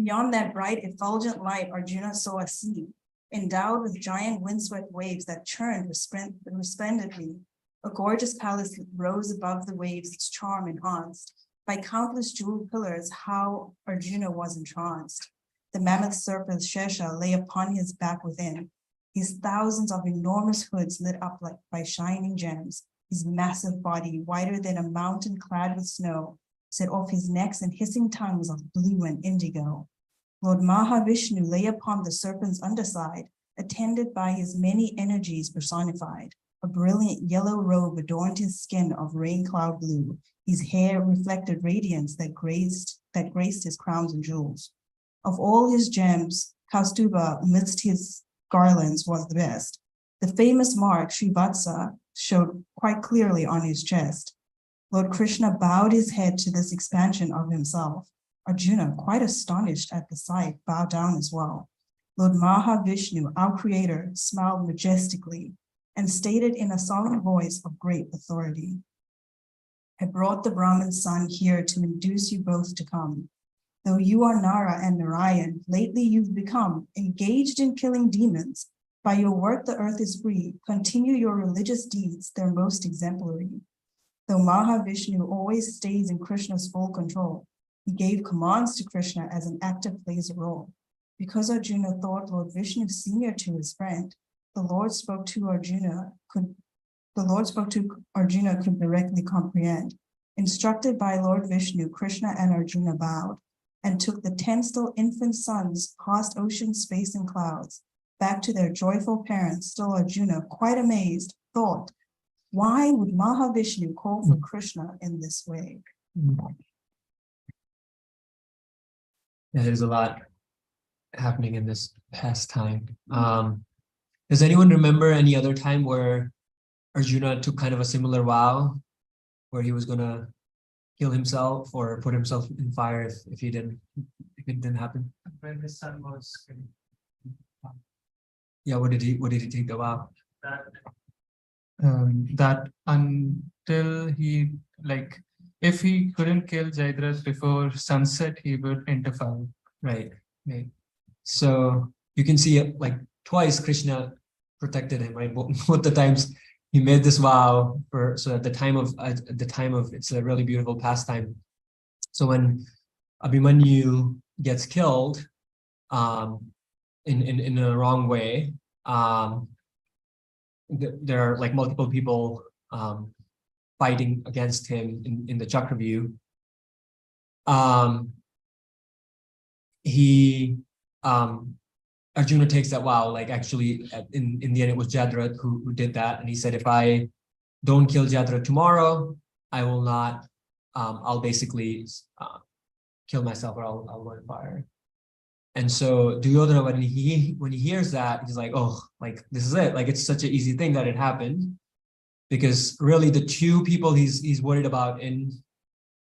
Beyond that bright, effulgent light, Arjuna saw a sea, endowed with giant windswept waves that churned resplendently. A gorgeous palace rose above the waves, its charm enhanced. By countless jeweled pillars, how Arjuna was entranced. The mammoth serpent Shesha lay upon his back within, his thousands of enormous hoods lit up like by shining gems. His massive body, whiter than a mountain clad with snow, set off his necks and hissing tongues of blue and indigo. Lord Mahavishnu lay upon the serpent's underside, attended by his many energies personified. A brilliant yellow robe adorned his skin of rain cloud blue. His hair reflected radiance that graced his crowns and jewels. Of all his gems, Kaustuba amidst his garlands was the best. The famous mark Srivatsa showed quite clearly on his chest. Lord Krishna bowed his head to this expansion of himself. Arjuna, quite astonished at the sight, bowed down as well. Lord Mahavishnu, our creator, smiled majestically and stated in a solemn voice of great authority, I brought the Brahmin's son here to induce you both to come. Though you are Nara and Narayan, lately you've become engaged in killing demons. By your work, the earth is free. Continue your religious deeds, they're most exemplary. Though Mahavishnu always stays in Krishna's full control, he gave commands to Krishna as an actor plays a role. Because Arjuna thought Lord Vishnu senior to his friend, the Lord spoke to Arjuna could directly comprehend. Instructed by Lord Vishnu, Krishna and Arjuna bowed and took the 10 still infant sons past ocean, space, and clouds back to their joyful parents. Still Arjuna, quite amazed, thought, why would Mahavishnu call for Krishna in this way? Yeah, there's a lot happening in this past time. Does anyone remember any other time where Arjuna took kind of a similar vow, where he was gonna kill himself or put himself in fire if it didn't happen? When his son was Yeah, what did he take the vow? that until he, like, if he couldn't kill Jayadratha before sunset, he would enter fire. Right. So you can see like twice Krishna protected him, right? Both the times he made this vow so at the time of it's a really beautiful pastime. So when Abhimanyu gets killed in a wrong way, there are like multiple people fighting against him in the Chakravyuh. Arjuna takes that vow, like actually in the end it was Jadrat who did that, and he said, if I don't kill Jadrat tomorrow, I will not, I'll basically kill myself, or I'll go in fire. And so Duryodhana, when he hears that, he's like, oh, like this is it. Like it's such an easy thing that it happened. Because really the two people he's worried about in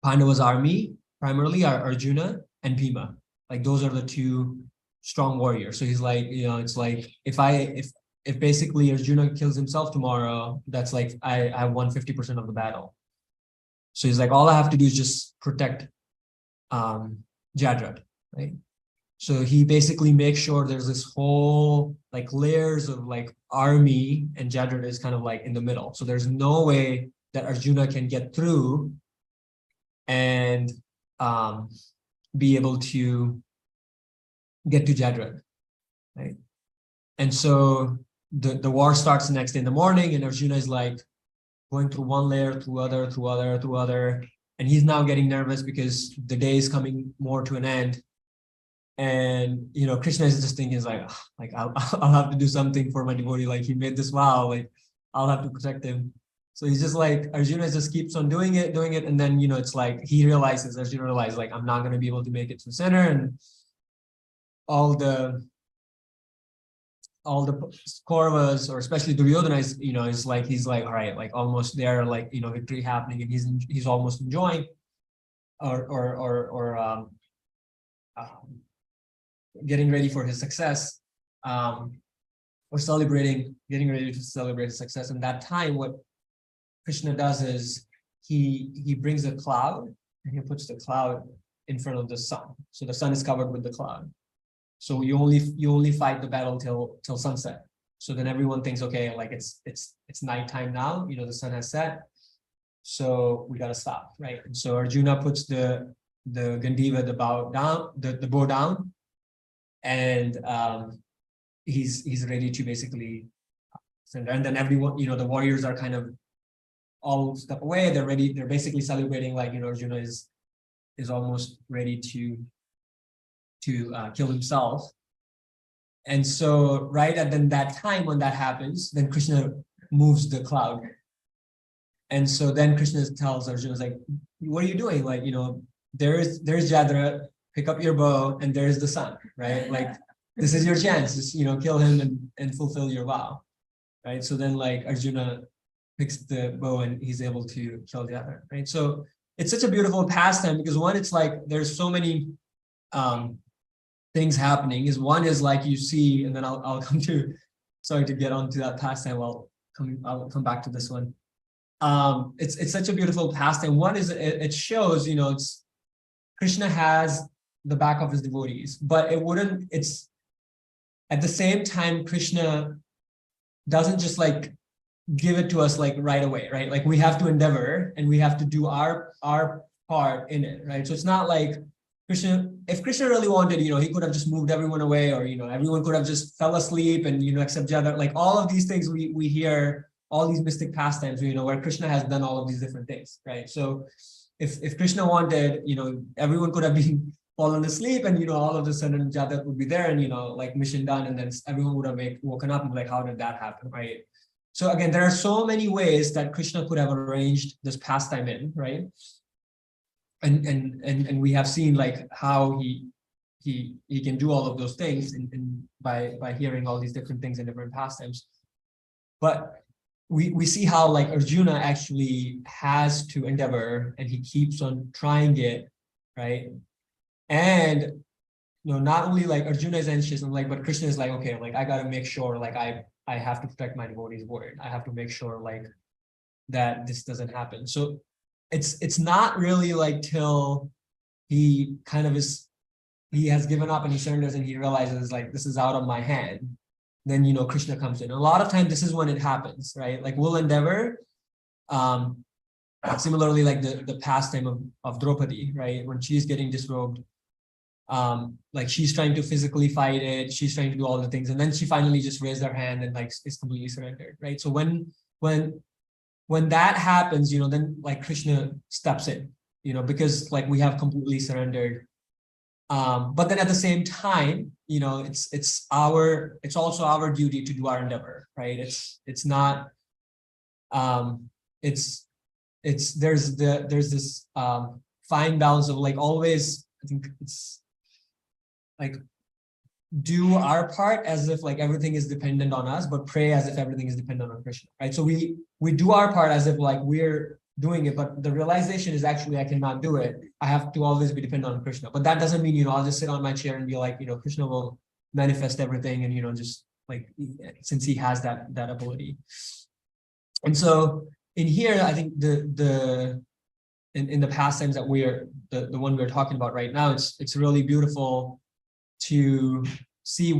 Pandava's army primarily are Arjuna and Bhima. Like those are the two strong warriors. So he's like, you know, it's like if basically Arjuna kills himself tomorrow, that's like I won 50% of the battle. So he's like, all I have to do is just protect Jadrad, right? So he basically makes sure there's this whole like layers of like army, and Jadrad is kind of like in the middle. So there's no way that Arjuna can get through and be able to get to Jadrad, right? And so the war starts the next day in the morning, and Arjuna is like going through one layer, through other, and he's now getting nervous because the day is coming more to an end. And you know, Krishna is just thinking, is like I'll have to do something for my devotee. Like he made this vow, like I'll have to protect him. So he's just like, Arjuna just keeps on doing it, and then you know, it's like Arjuna realizes like I'm not going to be able to make it to the center, and all the Kauravas, or especially Duryodhana, is, you know, is like, he's like, all right, like almost there, like, you know, victory happening, and he's almost enjoying or getting ready for his success, or getting ready to celebrate his success. And that time, what Krishna does is he brings a cloud and he puts the cloud in front of the sun. So the sun is covered with the cloud. So you only fight the battle till sunset. So then everyone thinks, okay, like it's nighttime now, you know, the sun has set, so we gotta stop, right? And so Arjuna puts the Gandiva, the bow down, the bow down, and he's ready to basically surrender. And then everyone, you know, the warriors are kind of all step away. They're ready. They're basically celebrating, like, you know, Arjuna is almost ready to kill himself. And so right at then that time when that happens, then Krishna moves the cloud. And so then Krishna tells Arjuna, like, what are you doing? Like, you know, there's Jadra, pick up your bow, and there's the sun, right? Like, this is your chance, just, you know, kill him and fulfill your vow, right? So then like Arjuna picks the bow and he's able to kill Jadra, right? So it's such a beautiful pastime because one, it's like, there's so many things happening. Is one is like you see, and then I'll come to, sorry to get onto that pastime. I'll come back to this one. It's such a beautiful pastime. One is it shows, you know, it's Krishna has the back of his devotees, but it's at the same time, Krishna doesn't just like give it to us like right away, right? Like we have to endeavor and we have to do our part in it, right? So it's not like if Krishna really wanted, you know, he could have just moved everyone away, or, you know, everyone could have just fell asleep and, you know, except Jadra, like all of these things we hear, all these mystic pastimes, you know, where Krishna has done all of these different things, right? So if Krishna wanted, you know, everyone could have been fallen asleep and, you know, all of a sudden Jadra would be there and, you know, like mission done, and then everyone would have woken up and be like, how did that happen, right? So again, there are so many ways that Krishna could have arranged this pastime in, right? And we have seen like how he can do all of those things and by hearing all these different things in different pastimes. But we see how like Arjuna actually has to endeavor and he keeps on trying it, right? And you know, not only like Arjuna is anxious and like, but Krishna is like, okay, like I gotta make sure like I have to protect my devotee's word. I have to make sure like that this doesn't happen. So it's not really like till he kind of he has given up and he surrenders and he realizes like this is out of my hand, then, you know, Krishna comes in. A lot of times this is when it happens, right? Like we'll endeavor, similarly like the pastime of Draupadi, right? When she's getting disrobed, like she's trying to physically fight it, she's trying to do all the things, and then she finally just raised her hand and like is completely surrendered, right? So when that happens, you know, then like Krishna steps in, you know, because like we have completely surrendered. But then at the same time, you know, it's also our duty to do our endeavor, right? It's not, there's this fine balance of like always, I think it's like do our part as if like everything is dependent on us, but pray as if everything is dependent on Krishna, right? So we do our part as if like we're doing it, but the realization is actually I cannot do it. I have to always be dependent on Krishna. But that doesn't mean, I'll just sit on my chair and be like, Krishna will manifest everything and, just like, since he has that ability. And so in here, I think in the pastimes that the one we're talking about right now, it's really beautiful to see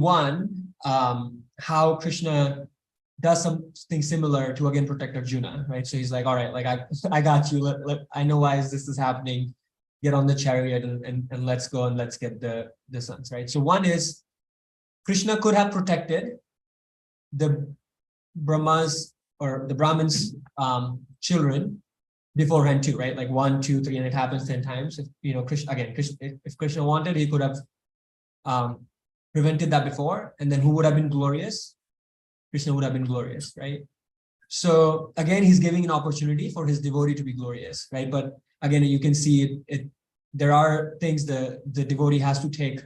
how Krishna does something similar to again protect Arjuna, right? So he's like, all right, like I got you. I know why this is happening. Get on the chariot and let's go and let's get the sons, right? So one is Krishna could have protected the Brahma's or the Brahmin's children beforehand too, right? Like 1, 2, 3, and it happens 10 times. If Krishna, if Krishna wanted, he could have prevented that before, and then who would have been glorious? Krishna would have been glorious, right? So again, he's giving an opportunity for his devotee to be glorious, right? But again, you can see it there are things the devotee has to take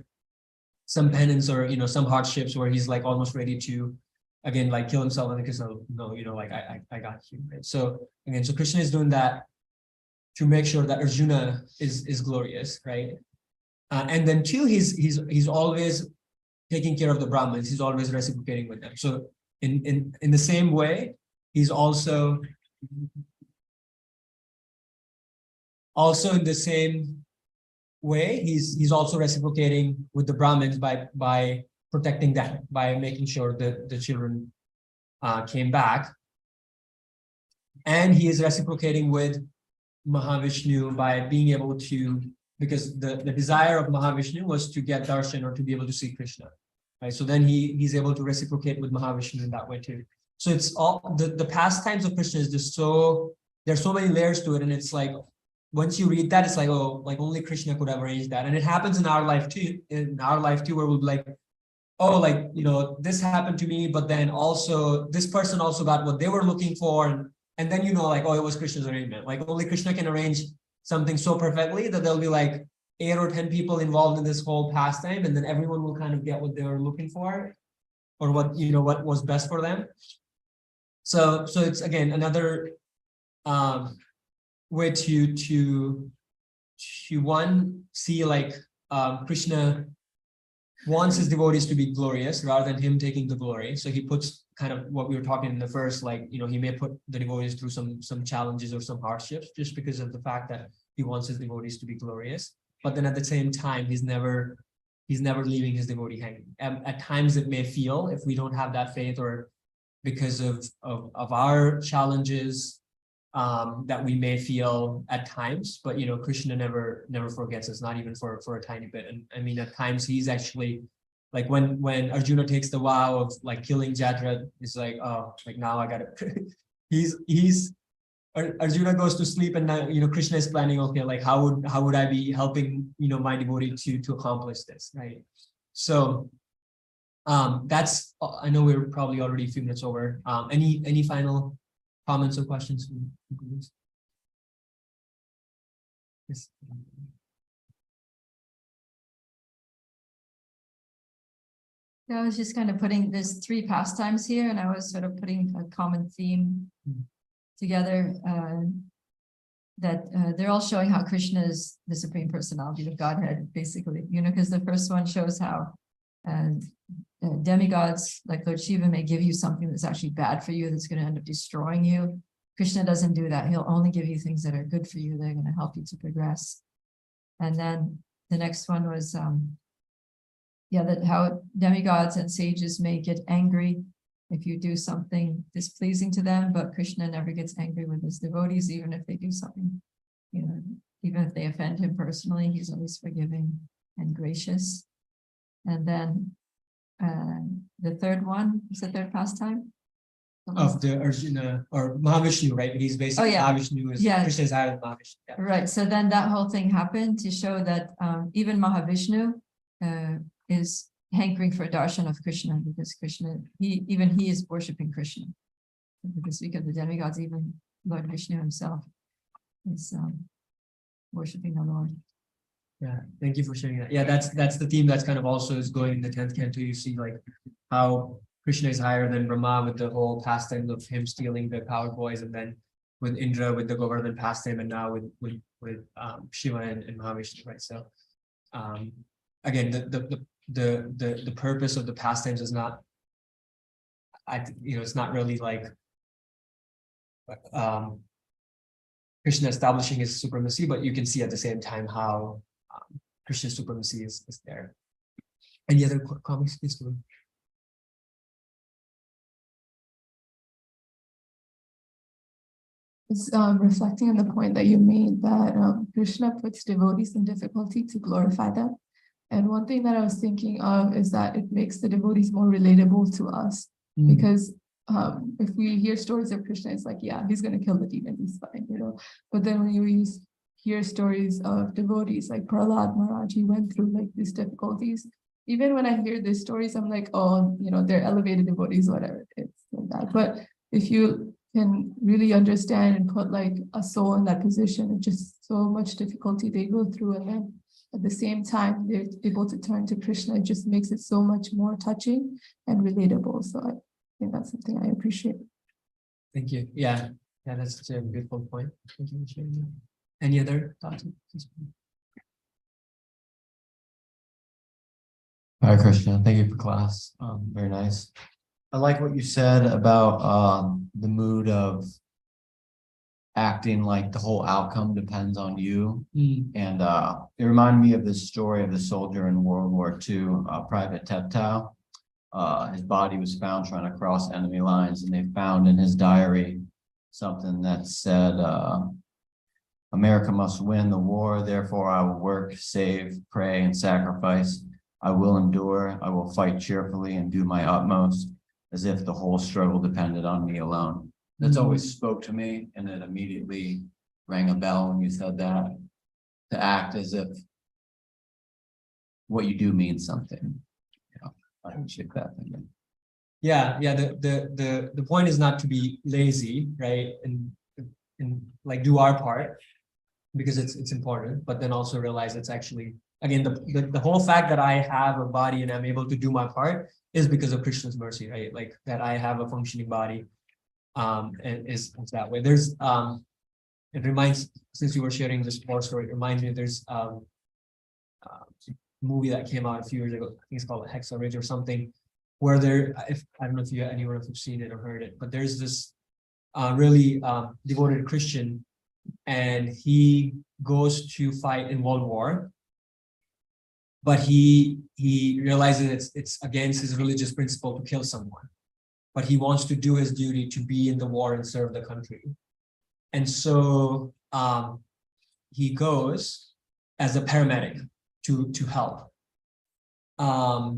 some penance or some hardships where he's like almost ready to again like kill himself, and Krishna, no, like I got you, right? So again, so Krishna is doing that to make sure that Arjuna is glorious, right? And then two, he's always taking care of the Brahmins. He's always reciprocating with them. So in the same way, he's also in the same way, he's also reciprocating with the Brahmins by protecting them, by making sure that the children came back. And he is reciprocating with Mahavishnu by being able to, because the desire of Mahavishnu was to get darshan or to be able to see Krishna, right? So then he's able to reciprocate with Mahavishnu in that way too. So it's all the pastimes of Krishna is just there's so many layers to it, and it's like once you read that, it's like, oh, like only Krishna could have arranged that. And it happens in our life too, where we'll be like, oh, like this happened to me, but then also this person also got what they were looking for, and then like, oh, it was Krishna's arrangement. Like only Krishna can arrange something so perfectly that there'll be like 8 or 10 people involved in this whole pastime, and then everyone will kind of get what they were looking for, or what what was best for them. So it's again another way to one see like Krishna wants his devotees to be glorious rather than him taking the glory. So he puts kind of what we were talking in the first, like he may put the devotees through some challenges or some hardships just because of the fact that he wants his devotees to be glorious. But then at the same time, he's never leaving his devotee hanging. At times it may feel, if we don't have that faith or because of our challenges, that we may feel at times, but Krishna never forgets us, not even for a tiny bit. And I mean, at times he's actually like when Arjuna takes the vow of like killing Jadra, it's like, oh, like now I gotta Arjuna goes to sleep, and now Krishna is planning, okay, like how would I be helping my devotee to accomplish this, right? So that's, I know we're probably already a few minutes over. Any final comments or questions? Yes. Yeah, I was just kind of there's 3 pastimes here, and I was sort of putting a common theme together, that they're all showing how Krishna is the Supreme Personality of Godhead, basically, because the first one shows how demigods like Lord Shiva may give you something that's actually bad for you, that's going to end up destroying you. Krishna doesn't do that. He'll only give you things that are good for you. They're going to help you to progress. And then the next one was, that how demigods and sages may get angry if you do something displeasing to them, but Krishna never gets angry with his devotees, even if they do something, even if they offend him personally, he's always forgiving and gracious. And then the third one is the third pastime Of the Arjuna or Mahavishnu, right? He's basically Mahavishnu is Krishna's higher than Mahavishnu. Yeah. Right. So then that whole thing happened to show that even Mahavishnu is hankering for darshan of Krishna, because Krishna, he is worshiping Krishna. Because we got the demigods, even Lord Vishnu himself is worshiping the Lord. Yeah, thank you for sharing that. Yeah, that's the theme that's kind of also is going in the 10th canto. You see like how Krishna is higher than Brahma with the whole pastime of him stealing the power boys, and then with Indra with the Govardhan pastime, and now with Shiva and Mahavishnu, right? So again, the purpose of the pastimes is not, it's not really like Krishna establishing his supremacy, but you can see at the same time how Krishna's supremacy is there. Any other comments? Please go. It's reflecting on the point that you made that Krishna puts devotees in difficulty to glorify them. And one thing that I was thinking of is that it makes the devotees more relatable to us. Because if we hear stories of Krishna, it's like, yeah, he's going to kill the demon, he's fine, But then when you hear stories of devotees like Prahlad Maharaj, he went through like these difficulties. Even when I hear these stories, I'm like, oh, they're elevated devotees, whatever, it's like that. But if you can really understand and put like a soul in that position, it's just so much difficulty they go through, and then at the same time they're able to turn to Krishna. It just makes it so much more touching and relatable. So I think that's something I appreciate. Thank you. Yeah, that's such a beautiful point. Thank you for sharing that. Any other thoughts? Hare Krishna, thank you for class. Very nice. I like what you said about the mood of acting like the whole outcome depends on you. And it reminded me of this story of the soldier in World War II, Private Teptow. His body was found trying to cross enemy lines, and they found in his diary something that said, America must win the war, therefore I will work, save, pray, and sacrifice. I will endure, I will fight cheerfully and do my utmost, as if the whole struggle depended on me alone. That's always spoke to me, and it immediately rang a bell when you said that, to act as if what you do means something. I appreciate that. Yeah, the point is not to be lazy, right? And like do our part, because it's important, but then also realize it's actually, again, the whole fact that I have a body and I'm able to do my part is because of Krishna's mercy, right? Like that I have a functioning body, and is that way. There's it reminds, since you were sharing this war story, it reminds me there's movie that came out a few years ago. I think it's called Hexa Ridge or something, where I don't know if anyone have seen it or heard it, but there's this really devoted Christian, and he goes to fight in World War, but he realizes it's against his religious principle to kill someone, but he wants to do his duty to be in the war and serve the country. And so he goes as a paramedic to help. I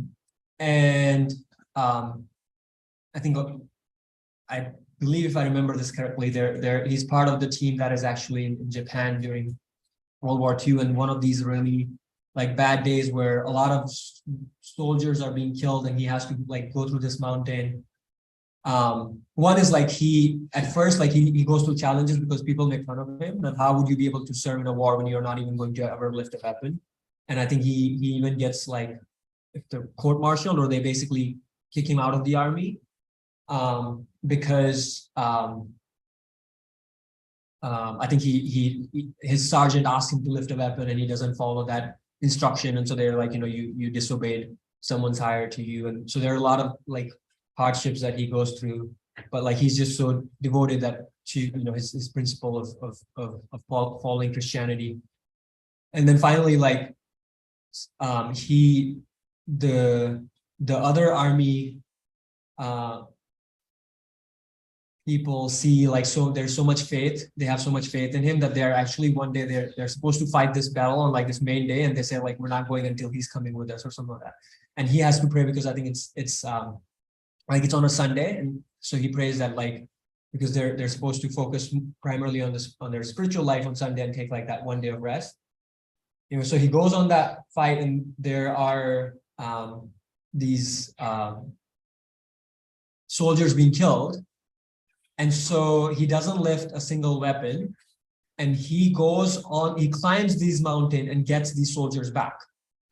believe, if I remember this correctly, he's part of the team that is actually in Japan during World War II, and one of these really like bad days where a lot of soldiers are being killed, and he has to like go through this mountain. One is like at first he goes through challenges because people make fun of him, and how would you be able to serve in a war when you're not even going to ever lift a weapon? And I think he even gets like, if they're court-martialed, or they basically kick him out of the army, because I think his sergeant asked him to lift a weapon and he doesn't follow that instruction, and so they're like, you disobeyed someone's hire to you, and so there are a lot of like hardships that he goes through, but like he's just so devoted that to his principle of following Christianity. And then finally, like the other army people see like, so there's so much faith, they have so much faith in him that they're actually one day they're supposed to fight this battle on like this main day, and they say like, we're not going until he's coming with us or something like that. And he has to pray because I think it's like it's on a Sunday, and so he prays that like, because they're supposed to focus primarily on their spiritual life on Sunday and take like that one day of rest. So he goes on that fight, and there are these soldiers being killed, and so he doesn't lift a single weapon, And he goes on, he climbs these mountain and gets these soldiers back.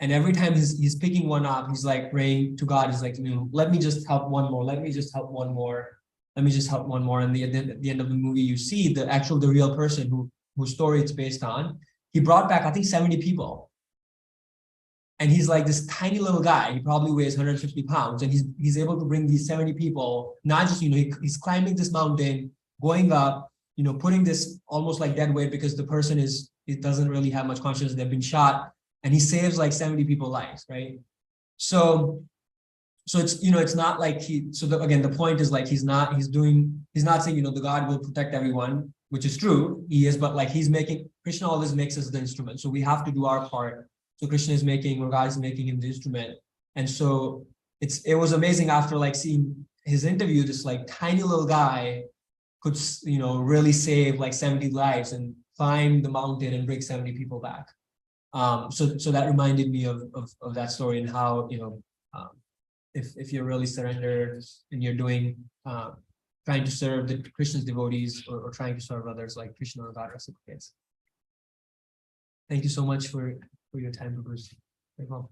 And every time he's picking one up, he's like praying to God. He's like, let me just help one more. Let me just help one more. Let me just help one more. And at the end of the movie, you see the real person whose story it's based on. He brought back, I think, 70 people. And he's like this tiny little guy. He probably weighs 150 pounds. And he's able to bring these 70 people, not just, he's climbing this mountain, going up, putting this almost like dead weight because the person it doesn't really have much consciousness. They've been shot. And he saves like 70 people's lives, right? So it's, it's not like again, the point is like, he's not saying, the God will protect everyone, which is true. He is, but like Krishna always makes us the instrument. So we have to do our part. So Krishna is making, or God is making him the instrument. And so it was amazing after like seeing his interview, this like tiny little guy could, really save like 70 lives and climb the mountain and bring 70 people back. So that reminded me of that story and how, if you're really surrendered and you're doing, trying to serve the Krishna's devotees or trying to serve others, like Krishna or God reciprocates. Thank you so much for your time, Bruce. Very well.